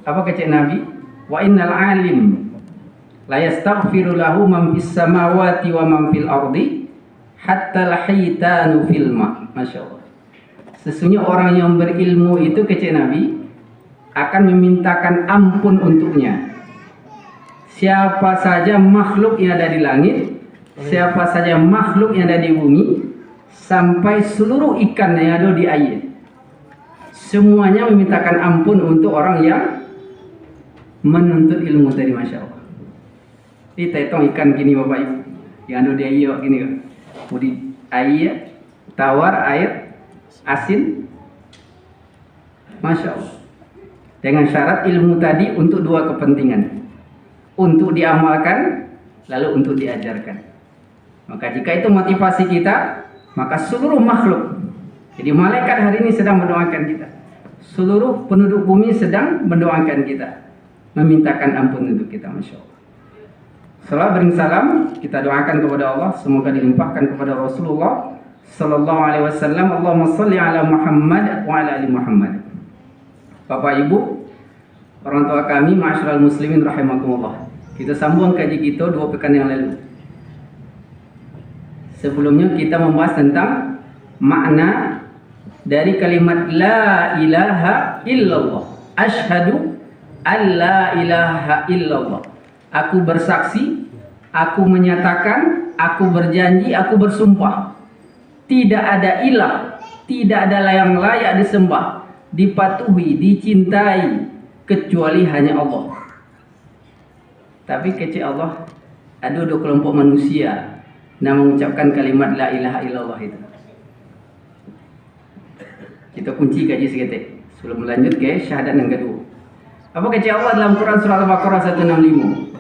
Apa kata Nabi? Wa innal alim la yastaghfiru lahu man fis samawati wa man fil ardi hatta al-hitanu fil ma. Masyaallah. Sesungguhnya orang yang berilmu itu kata Nabi akan memintakan ampun untuknya. Siapa saja makhluk yang ada di langit, siapa saja makhluk yang ada di bumi, sampai seluruh ikan yang ada di air, semuanya memintakan ampun untuk orang yang menuntut ilmu tadi. Masya Allah. Kita hitung ikan gini Bapak Ibu, yang ada di air gini kan, di air, tawar, air, asin. Masya Allah. Dengan syarat ilmu tadi untuk dua kepentingan, untuk diamalkan, lalu untuk diajarkan. Maka jika itu motivasi kita, maka seluruh makhluk, jadi malaikat hari ini sedang mendoakan kita, seluruh penduduk bumi sedang mendoakan kita, memintakan ampun untuk kita. Masya Allah. Setelah beri salam, kita doakan kepada Allah, semoga dilimpahkan kepada Rasulullah Sallallahu Alaihi Wasallam. Allahumma salli ala Muhammad wa ala ali Muhammad. Bapak Ibu, orang tua kami, ma'asyiral muslimin rahimakumullah. Kita sambung kaji kita 2 pekan yang lalu. Sebelumnya kita membahas tentang makna dari kalimat la ilaha illallah. Asyhadu an la ilaha illallah. Aku bersaksi, aku menyatakan, aku berjanji, aku bersumpah. Tidak ada ilah, tidak ada yang layak disembah, dipatuhi, dicintai kecuali hanya Allah. Tapi kecil Allah, ada 2 kelompok manusia yang mengucapkan kalimat la ilaha illallah itu. Kita kunci kaji seketik sebelum lanjut ke syahadat yang kedua. Apa kecil Allah dalam Quran surah Al-Baqarah 165?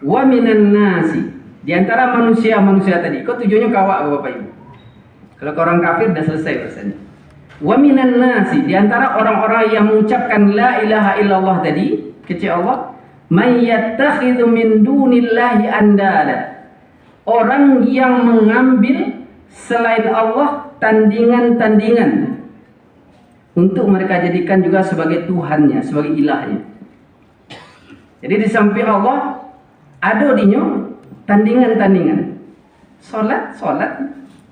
Wa minan nasi, di antara manusia-manusia tadi. Kok tujuannya kawak Bapak Ibu? Kalau ke orang kafir udah selesai rasanya. Wa minan nasi, di antara orang-orang yang mengucapkan la ilaha illallah tadi, kecil Allah, may yattakhidhu min dunillahi andada. Orang yang mengambil selain Allah tandingan-tandingan untuk mereka jadikan juga sebagai Tuhannya, sebagai ilahnya. Jadi di samping Allah ada dinya tandingan-tandingan. Salat,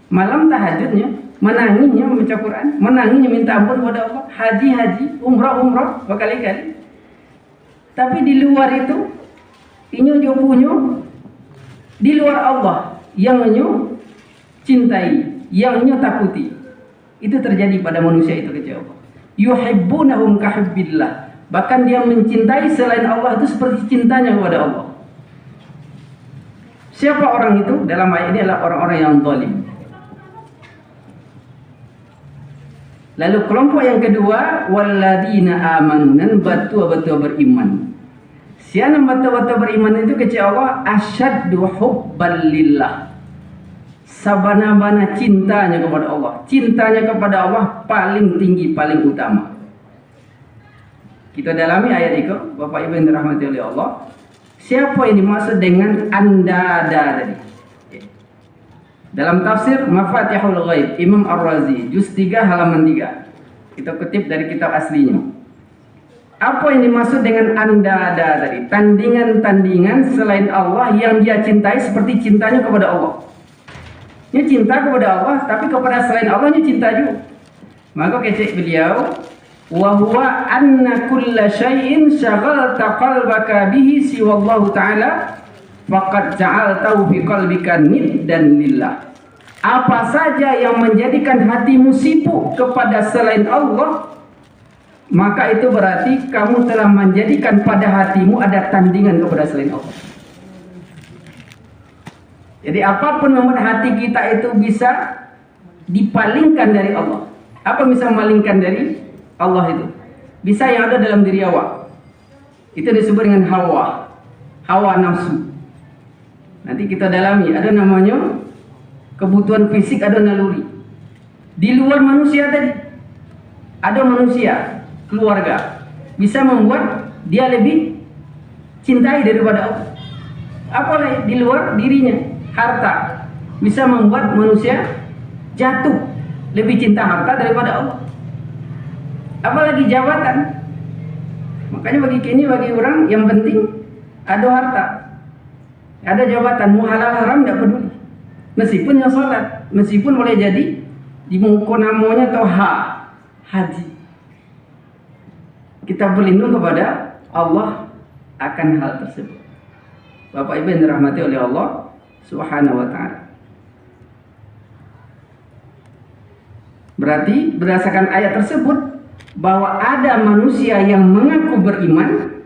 malam tahajudnya, menanginya membaca Quran, menanginya minta ampun kepada Allah, haji, umrah berkali-kali. Tapi di luar itu, inyo dia punya di luar Allah yang inyo cintai, yang inyo takuti. Itu terjadi pada manusia itu kecil Allah. Yuhibbunahum kahubbillah. Bahkan dia mencintai selain Allah itu seperti cintanya kepada Allah. Siapa orang itu? Dalam ayat ini adalah orang-orang yang zalim. Lalu kelompok yang kedua, walladzina amanu, dan betul-betul beriman. Siapa betul-betul beriman itu kecil Allah, asyaddu hubban lillah. Sabana-bana cintanya kepada Allah. Cintanya kepada Allah paling tinggi, paling utama. Kita dalami ayat itu, Bapak Ibu yang dirahmati oleh Allah. Siapa yang dimaksud dengan andada tadi? Dalam tafsir Mafatihul Ghaib Imam Ar-Razi juz 3 halaman 3. Kita kutip dari kitab aslinya. Apa yang dimaksud dengan andada tadi? Tandingan-tandingan selain Allah yang dia cintai seperti cintanya kepada Allah. Dia cinta kepada Allah, tapi kepada selain Allah dia cinta juga. Maka kecek beliau, wa huwa anna kulla syai'in syaghalta qalbaka bihi siwallahu ta'ala faqad ja'altahu fi qalbika niddan lillah. Apa saja yang menjadikan hatimu sibuk kepada selain Allah, maka itu berarti kamu telah menjadikan pada hatimu ada tandingan kepada selain Allah. Jadi apapun membuat hati kita itu bisa dipalingkan dari Allah. Apa bisa memalingkan dari Allah itu? Bisa yang ada dalam diri awak. Itu disebut dengan hawa nafsu. Nanti kita dalami, ada namanya kebutuhan fisik, ada naluri. Di luar manusia tadi, ada manusia, keluarga, bisa membuat dia lebih cintai daripada Allah. Apalagi di luar dirinya, harta bisa membuat manusia jatuh, lebih cinta harta daripada Allah. Apalagi jabatan. Makanya bagi orang yang penting ada harta, ada jabatan, mau halal haram tidak peduli. Meskipun yang sholat, meskipun boleh jadi di muka namanya atau haji. Kita berlindung kepada Allah akan hal tersebut. Bapak Ibu yang dirahmati oleh Allah Subhanahu wa ta'ala. Berarti berdasarkan ayat tersebut bahwa ada manusia yang mengaku beriman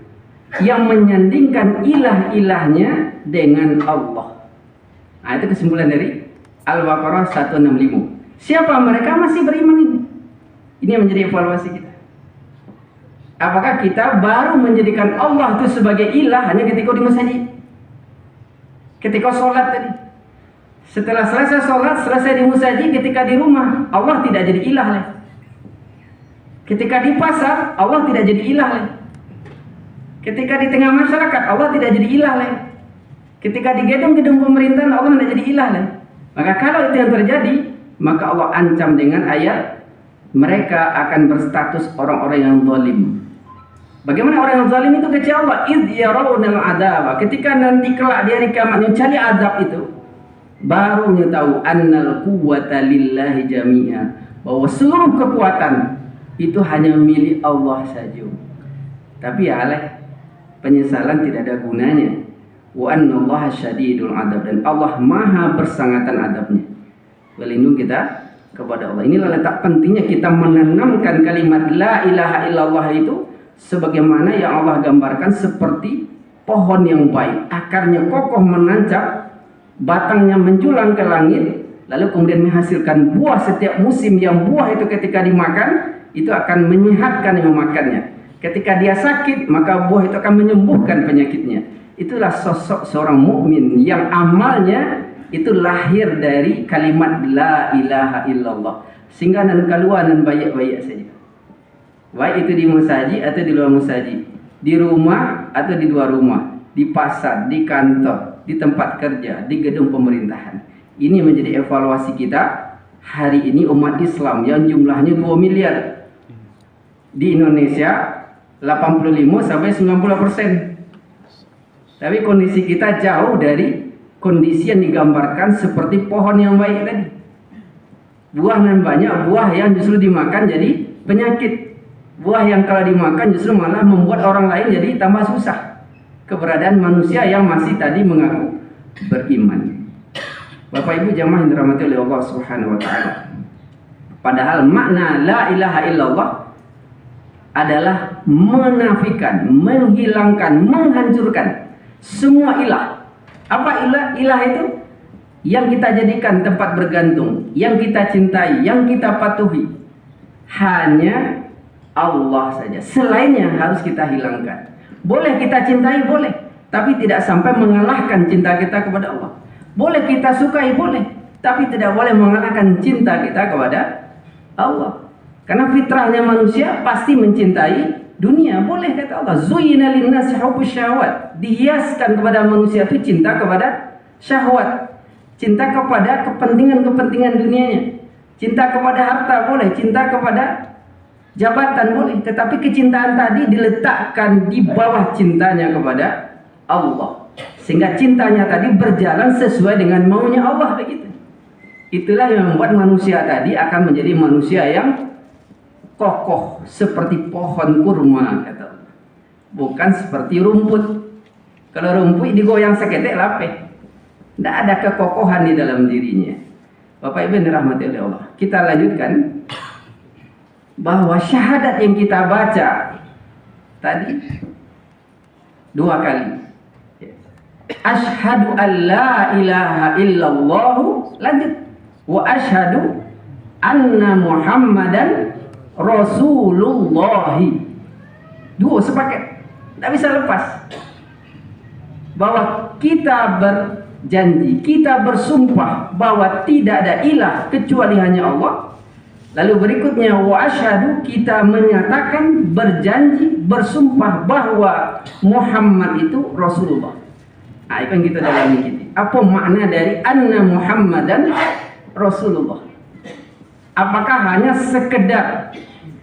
yang menyandingkan ilah-ilahnya dengan Allah. Nah, itu kesimpulan dari Al-Baqarah 165. Siapa mereka masih beriman ini? Ini yang menjadi evaluasi kita. Apakah kita baru menjadikan Allah itu sebagai ilah hanya ketika di masjid? Ketika sholat tadi. Setelah selesai sholat, selesai di masjid, ketika di rumah, Allah tidak jadi ilah lagi. Ketika di pasar, Allah tidak jadi ilah lagi. Ketika di tengah masyarakat, Allah tidak jadi ilah lagi. Ketika di gedung-gedung pemerintahan, Allah tidak jadi ilah lagi. Maka kalau itu yang terjadi, maka Allah ancam dengan ayat, mereka akan berstatus orang-orang yang zalim. Bagaimana orang yang zalim itu kecil Allah? Idh yarawunal adaba. Ketika nanti kelak di hari kiamat mencari azab itu, barunya tahu annal quwwata lillahi jami'a, bahwa seluruh kekuatan itu hanya milik Allah saja. Tapi ya penyesalan tidak ada gunanya. Wa annallaha syadidul adab, dan Allah maha bersangatan adabnya. Berlindung kita kepada Allah. Inilah letak pentingnya kita menanamkan kalimat la ilaha illallah itu sebagaimana yang Allah gambarkan seperti pohon yang baik, akarnya kokoh menancap, batangnya menjulang ke langit, lalu kemudian menghasilkan buah setiap musim, yang buah itu ketika dimakan itu akan menyehatkan yang memakannya. Ketika dia sakit, maka buah itu akan menyembuhkan penyakitnya. Itulah sosok seorang mukmin yang amalnya itu lahir dari kalimat la ilaha illallah. Sehingga nan kaluanan banyak-banyak saja. Baik itu di masjid atau di luar masjid, di rumah atau di luar rumah, di pasar, di kantor, di tempat kerja, di gedung pemerintahan. Ini menjadi evaluasi kita hari ini umat Islam yang jumlahnya 2 miliar. Di Indonesia 85 sampai 90%. Tapi kondisi kita jauh dari kondisi yang digambarkan seperti pohon yang baik tadi. Buah yang banyak, buah yang justru dimakan jadi penyakit. Buah yang kalau dimakan justru malah membuat orang lain jadi tambah susah. Keberadaan manusia yang masih tadi mengaku beriman. Bapak Ibu jamaah yang dirahmati oleh Allah Subhanahu wa taala. Padahal makna la ilaha illallah adalah menafikan, menghilangkan, menghancurkan semua ilah. Apa ilah? Ilah itu yang kita jadikan tempat bergantung, yang kita cintai, yang kita patuhi. Hanya Allah saja. Selainnya harus kita hilangkan. Boleh kita cintai, boleh, tapi tidak sampai mengalahkan cinta kita kepada Allah. Boleh kita sukai, boleh, tapi tidak boleh mengalahkan cinta kita kepada Allah. Karena fitrahnya manusia pasti mencintai dunia. Boleh kata Allah, zuyyina linnasi hubbus syahwat. Dihiaskan kepada manusia itu cinta kepada syahwat, cinta kepada kepentingan-kepentingan dunianya. Cinta kepada harta boleh, cinta kepada jabatan boleh, tetapi kecintaan tadi diletakkan di bawah cintanya kepada Allah, sehingga cintanya tadi berjalan sesuai dengan maunya Allah begitu. Itulah yang membuat manusia tadi akan menjadi manusia yang kokoh seperti pohon kurma kata Allah. Bukan seperti rumput. Kalau rumput digoyang seketik lapeh. Tidak ada kekokohan di dalam dirinya. Bapak Ibu yang dirahmati oleh Allah. Kita lanjutkan bahwa syahadat yang kita baca tadi 2 kali. Asyhadu an la ilaha illallah, lanjut, wa asyhadu anna Muhammadan Rasulullah. 2 sepaket. Tidak bisa lepas. Bahwa kita berjanji, kita bersumpah bahwa tidak ada ilah kecuali hanya Allah. Lalu berikutnya wa asyhadu, kita menyatakan, berjanji, bersumpah bahwa Muhammad itu Rasulullah. Nah, itu yang kita dalami ini. Apa makna dari anna Muhammadan Rasulullah? Apakah hanya sekedar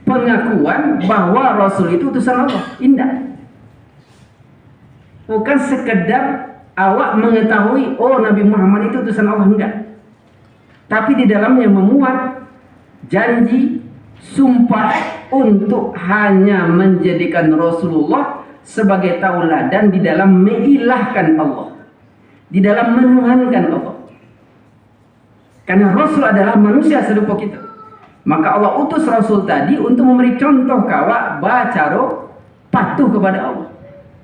pengakuan bahwa Rasul itu utusan Allah. Indah. Bukan sekedar awak mengetahui, oh Nabi Muhammad itu utusan Allah, enggak. Tapi di dalamnya memuat janji, sumpah untuk hanya menjadikan Rasulullah sebagai tauladan di dalam mengilahkan Allah, di dalam menuhankan Allah. Karena Rasul adalah manusia serupa kita. Maka Allah utus Rasul tadi untuk memberi contoh kawa bacaro patuh kepada Allah,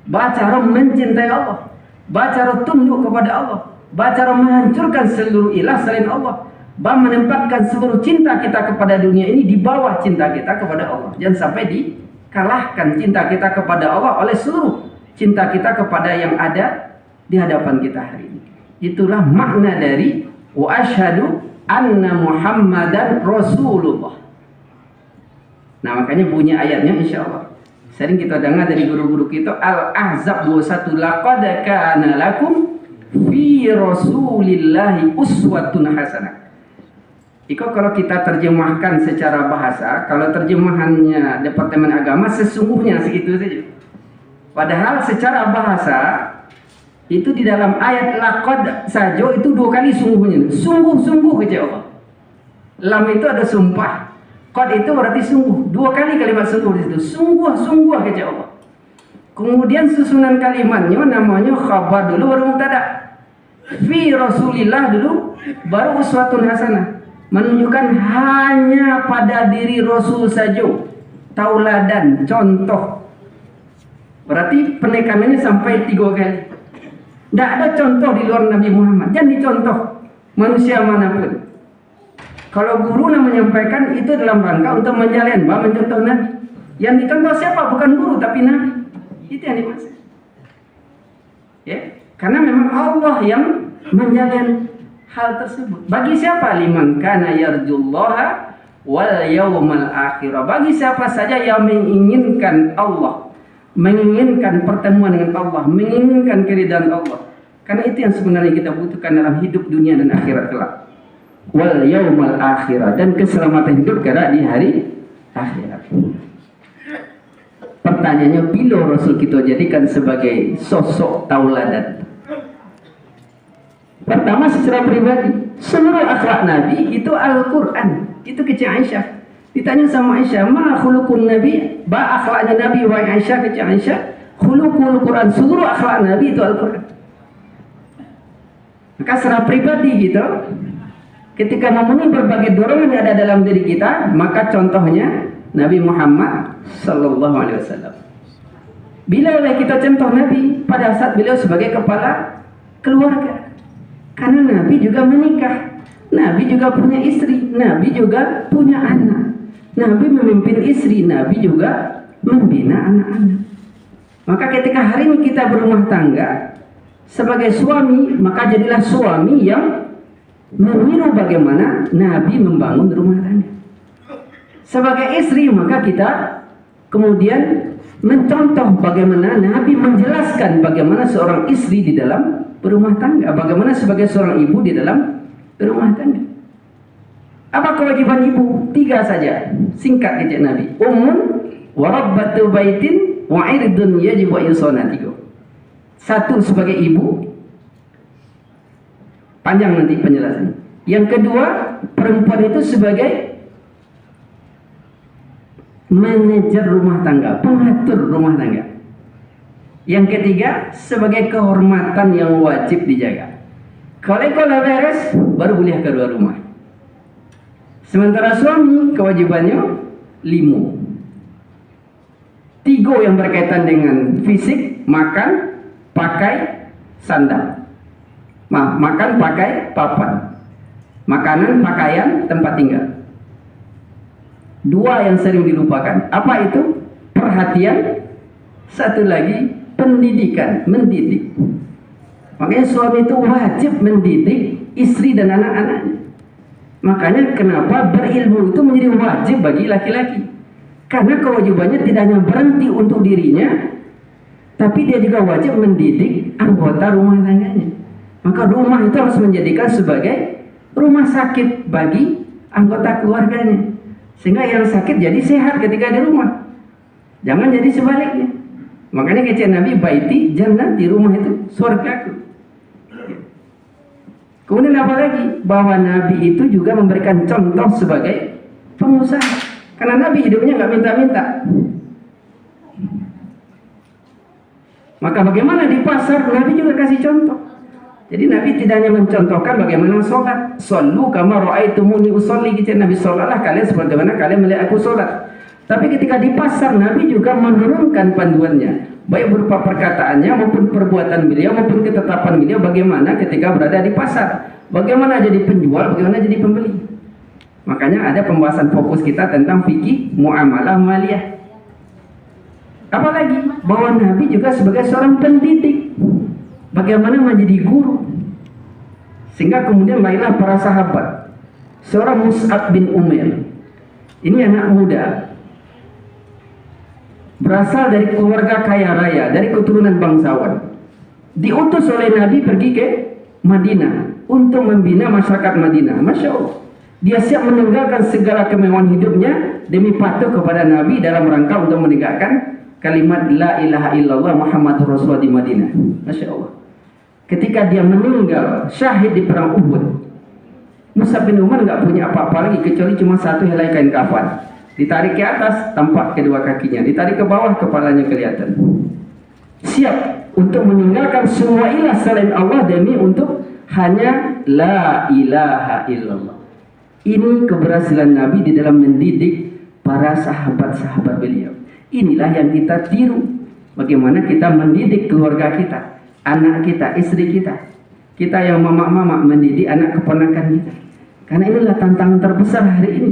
bacaro mencintai Allah, bacaro tunduk kepada Allah, bacaro menghancurkan seluruh ilah selain Allah, menempatkan seluruh cinta kita kepada dunia ini di bawah cinta kita kepada Allah. Jangan sampai dikalahkan cinta kita kepada Allah oleh seluruh cinta kita kepada yang ada di hadapan kita hari ini. Itulah makna dari wa asyhadu anna Muhammadan Rasulullah. Nah, makanya bunyi ayatnya insyaallah sering kita dengar dari guru-guru kita, Al-Ahzab 21, laqad kana lakum fi Rasulillahi uswatun hasanah. Itu kalau kita terjemahkan secara bahasa, kalau terjemahannya Departemen Agama sesungguhnya segitu saja. Padahal secara bahasa itu di dalam ayat laqad saja itu 2 kali sungguhnya. Sungguh-sungguh kepada Allah. Lam itu ada sumpah. Qad itu berarti sungguh. 2 kali kalimat sungguh di situ. Sungguh-sungguh kepada Allah. Kemudian susunan kalimatnya namanya khabar dulu baru mubtada. Fi Rasulillah dulu baru uswatun hasanah. Menunjukkan hanya pada diri Rasul saja. Tauladan, contoh. Berarti penekanannya sampai 3 kali. Tidak ada contoh di luar Nabi Muhammad. Jangan dicontoh manusia manapun. Kalau guru yang menyampaikan itu dalam rangka untuk menjalin, mencontoh Nabi. Yang dicontoh siapa? Bukan guru tapi Nabi. Itu yang dimaksud. Ya, karena memang Allah yang menjalin hal tersebut. Bagi siapa? Liman kana yarjullaha wal yawmal akhir. Bagi siapa saja yang menginginkan Allah, menginginkan pertemuan dengan Allah, menginginkan keridhaan Allah. Karena itu yang sebenarnya kita butuhkan dalam hidup dunia dan akhirat kelak. Wal yaumal akhir, dan keselamatan hidup kelak di hari akhirat. Pertanyaannya, bila Rasul kita jadikan sebagai sosok tauladan? Pertama, secara pribadi, seluruh akhlak Nabi itu Al-Quran. Itu kecil Aisyah. Ditanya sama Aisyah, ma khuluqun Nabi, ba akhlaknya Nabi, wahai Aisyah, kecil Aisyah, khuluqul Quran, seluruh akhlak Nabi itu Al-Quran. Maka secara pribadi gitu, ketika memenuhi berbagai dorongan yang ada dalam diri kita, maka contohnya Nabi Muhammad Sallallahu Alaihi Wasallam. Bila oleh kita contoh Nabi pada saat beliau sebagai kepala keluarga, karena Nabi juga menikah, Nabi juga punya istri, Nabi juga punya anak, Nabi memimpin istri, Nabi juga membina anak-anak. Maka ketika hari ini kita berumah tangga sebagai suami, maka jadilah suami yang meniru bagaimana Nabi membangun rumah tangga. Sebagai istri, maka kita kemudian mencontoh bagaimana Nabi menjelaskan bagaimana seorang istri di dalam berumah tangga, bagaimana sebagai seorang ibu di dalam berumah tangga. Apa kewajiban ibu? 3 saja, singkat kecil Nabi. Ummun wa rabbatu baitin wa irdun yajibu yusona. 3. 1 sebagai ibu, panjang nanti penjelasannya. Yang kedua, perempuan itu sebagai manajer rumah tangga, pengatur rumah tangga. Yang ketiga, sebagai kehormatan yang wajib dijaga. Kalau beres, baru boleh keluar rumah. Sementara suami kewajibannya 5. 3 yang berkaitan dengan fisik, makan, pakai, sandal. Makan, pakai, papan. Makanan, pakaian, tempat tinggal. 2 yang sering dilupakan. Apa itu? Perhatian. 1 lagi, pendidikan, mendidik. Makanya suami itu wajib mendidik istri dan anak-anaknya. Makanya kenapa berilmu itu menjadi wajib bagi laki-laki. Karena kewajibannya tidak hanya berhenti untuk dirinya, tapi dia juga wajib mendidik anggota rumah tangganya. Maka rumah itu harus menjadikan sebagai rumah sakit bagi anggota keluarganya. Sehingga yang sakit jadi sehat ketika di rumah. Jangan jadi sebaliknya. Makanya kata Nabi, baiti jannah, di rumah itu surgaku. Kemudian apa lagi? Bahwa Nabi itu juga memberikan contoh sebagai pengusaha. Karena Nabi hidupnya nggak minta-minta. Maka bagaimana di pasar, Nabi juga kasih contoh. Jadi Nabi tidak hanya mencontohkan bagaimana sholat. Sallu kama ra'aitumuni usolli, gitu. Nabi sholatlah kalian sebagaimana kalian melihat aku sholat. Tapi ketika di pasar, Nabi juga menurunkan panduannya, baik berupa perkataannya maupun perbuatan beliau maupun ketetapan beliau bagaimana ketika berada di pasar, bagaimana jadi penjual, bagaimana jadi pembeli. Makanya ada pembahasan fokus kita tentang fikih muamalah maliyah. Apalagi bahwa Nabi juga sebagai seorang pendidik, bagaimana menjadi guru. Sehingga kemudian lahirlah para sahabat. Seorang Mus'ab bin Umair, ini anak muda, berasal dari keluarga kaya raya, dari keturunan bangsawan. Diutus oleh Nabi pergi ke Madinah untuk membina masyarakat Madinah. Masya Allah, dia siap meninggalkan segala kemewahan hidupnya demi patuh kepada Nabi dalam rangka untuk menegakkan kalimat la ilaha illallah Muhammadur Rasulullah di Madinah. Masya Allah. Ketika dia meninggal syahid di perang Uhud, Mus'ab bin Umair nggak punya apa-apa lagi kecuali cuma satu helai kain kafan. Ditarik ke atas, tampak kedua kakinya. Ditarik ke bawah, kepalanya kelihatan. Siap untuk meninggalkan semua ilah selain Allah demi untuk hanya la ilaha illallah. Ini keberhasilan Nabi di dalam mendidik para sahabat-sahabat beliau. Inilah yang kita tiru. Bagaimana kita mendidik keluarga kita, anak kita, istri kita. Kita yang mama-mama mendidik anak keponakan kita. Karena inilah tantangan terbesar hari ini.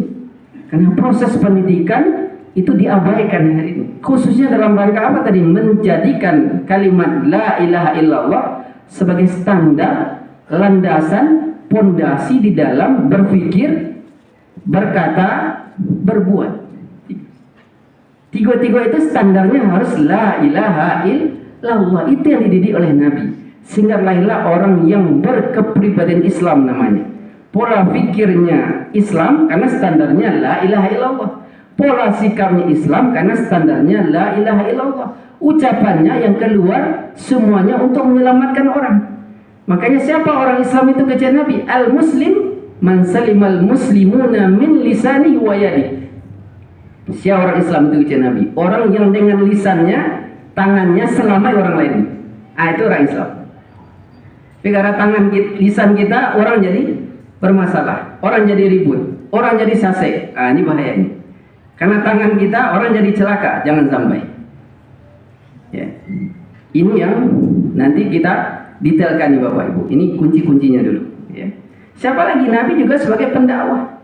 Karena proses pendidikan itu diabaikan hari ini. Khususnya dalam rangka apa tadi? Menjadikan kalimat la ilaha illallah sebagai standar, landasan, pondasi di dalam berpikir, berkata, berbuat. Tiga-tiga itu standarnya harus la ilaha illallah. Itu yang dididik oleh Nabi. Sehingga lahirlah orang yang berkepribadian Islam namanya. Pola pikirnya Islam karena standarnya la ilaha illallah. Pola sikapnya Islam karena standarnya la ilaha illallah. Ucapannya yang keluar semuanya untuk menyelamatkan orang. Makanya siapa orang Islam itu kata Nabi? Al-muslim man salimal muslimuna min lisani wa yadi. Siapa orang Islam itu kata Nabi? Orang yang dengan lisannya, tangannya selamai orang lain. Itu orang Islam. Tapi karena lisan kita orang jadi bermasalah, orang jadi ribut, orang jadi sase. Ini bahayanya. Karena tangan kita orang jadi celaka, jangan sampai. Ya. Ini yang nanti kita detailkan nih Bapak Ibu. Ini kunci-kuncinya dulu. Ya. Siapa lagi? Nabi juga sebagai pendakwah.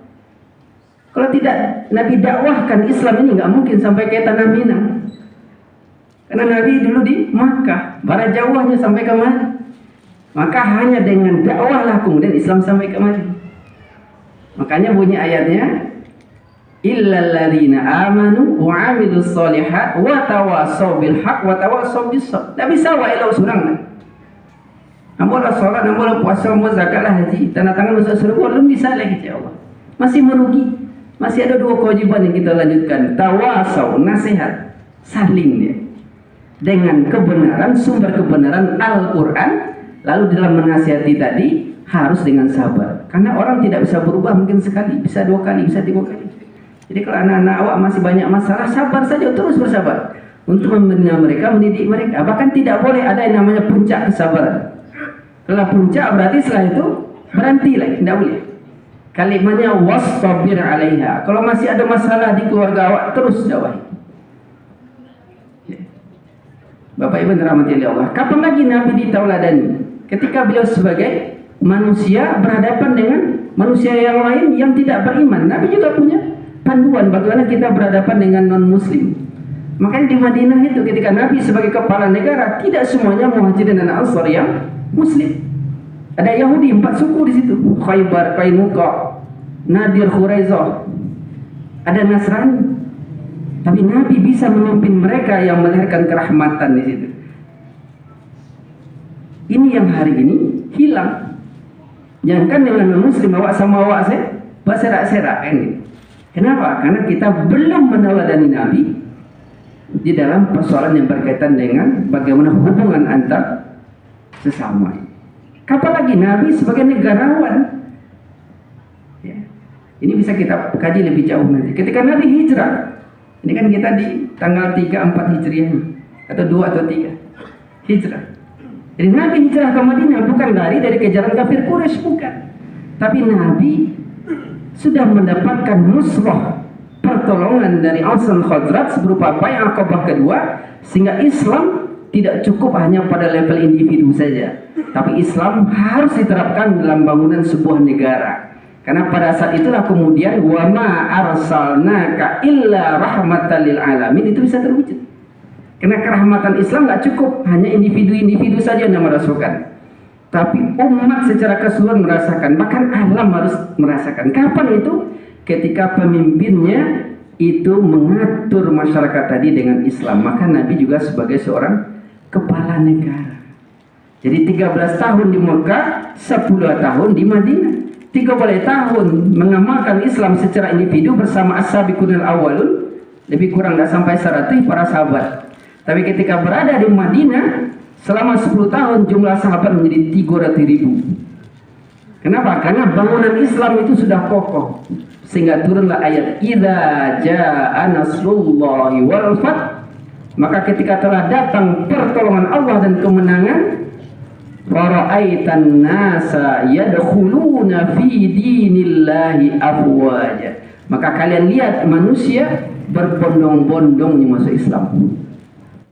Kalau tidak Nabi dakwahkan Islam ini nggak mungkin sampai ke tanah Minang. Karena Nabi dulu di Makkah, bara jauhnya sampai ke mana? Maka hanya dengan dakwahlah kemudian Islam sampai kemari. Makanya bunyi ayatnya, illal ladzina amanu wa 'amilus sholihat wa tawassaw bil haqq wa tawassaw bis sabr. Tapi sawa ila usurang. Amolah salat, amolah puasa, amolah zakat, haji, tanda tangan masuk surga belum bisa lagi ya Allah. Masih merugi. Masih ada dua kewajiban yang kita lanjutkan. Tawassaw, nasihat, saling dia. Dengan kebenaran, sumber kebenaran Al-Qur'an. Lalu dalam menasihati tadi harus dengan sabar. Karena orang tidak bisa berubah mungkin sekali, bisa 2 kali, bisa 3 kali. Jadi kalau anak-anak awak masih banyak masalah, sabar saja, terus bersabar. Untuk membina mereka, mendidik mereka. Bahkan tidak boleh ada yang namanya puncak kesabaran. Kalau puncak berarti setelah itu berhenti lagi, tidak boleh. Kalimatnya wastabir 'alaiha. Kalau masih ada masalah di keluarga awak, terus dakwahi. Bapak Ibu dirahmati Allah. Kapan lagi Nabi ditauladani? Ketika beliau sebagai manusia berhadapan dengan manusia yang lain yang tidak beriman. Nabi juga punya panduan bagaimana kita berhadapan dengan non-muslim. Makanya di Madinah itu ketika Nabi sebagai kepala negara, tidak semuanya Muhajirin dan Ansar yang muslim. Ada Yahudi 4 suku di situ. Khaybar, Qainuqa, Nadir, Khuraizah. Ada Nasrani. Tapi Nabi bisa memimpin mereka yang melahirkan kerahmatan di situ. Ini yang hari ini hilang. Jangan kan dengan muslim awak sama awak saya berserak-serak ini. Kenapa? Karena kita belum meneladani Nabi di dalam persoalan yang berkaitan dengan bagaimana hubungan antar sesama. Apalagi Nabi sebagai negarawan. Ya. Ini bisa kita kaji lebih jauh nanti. Ketika Nabi hijrah, ini kan kita di tanggal 3-4 Hijriah atau 2 atau 3 hijrah. Jadi Nabi hijrah ke Madinah bukan lari dari kejaran kafir Quraisy, bukan. Tapi Nabi sudah mendapatkan nusrah, pertolongan dari Aus dan Khazraj berupa bay'ah Aqabah kedua, sehingga Islam tidak cukup hanya pada level individu saja, tapi Islam harus diterapkan dalam bangunan sebuah negara. Karena pada saat itulah kemudian wa ma arsalnaka illa rahmatan lil alamin itu bisa terwujud. Karena kerahmatan Islam nggak cukup hanya individu-individu saja yang merasakan, tapi umat secara keseluruhan merasakan, bahkan alam harus merasakan. Kapan itu? Ketika pemimpinnya itu mengatur masyarakat tadi dengan Islam. Maka Nabi juga sebagai seorang kepala negara. Jadi 13 tahun di Mekah, 10 tahun di Madinah. 30 tahun mengamalkan Islam secara individu bersama as-sabiqunal awwalun, lebih kurang tidak sampai 100 para sahabat. Tapi ketika berada di Madinah selama 10 tahun jumlah sahabat menjadi 300.000. Kenapa? Karena bangunan Islam itu sudah kokoh, sehingga turunlah ayat idza jaa nasrullahi wal fath. Maka ketika telah datang pertolongan Allah dan kemenangan, wara'aitan nasa yadkhuluna fi dinillahi afwaja. Maka kalian lihat manusia berbondong-bondong masuk Islam.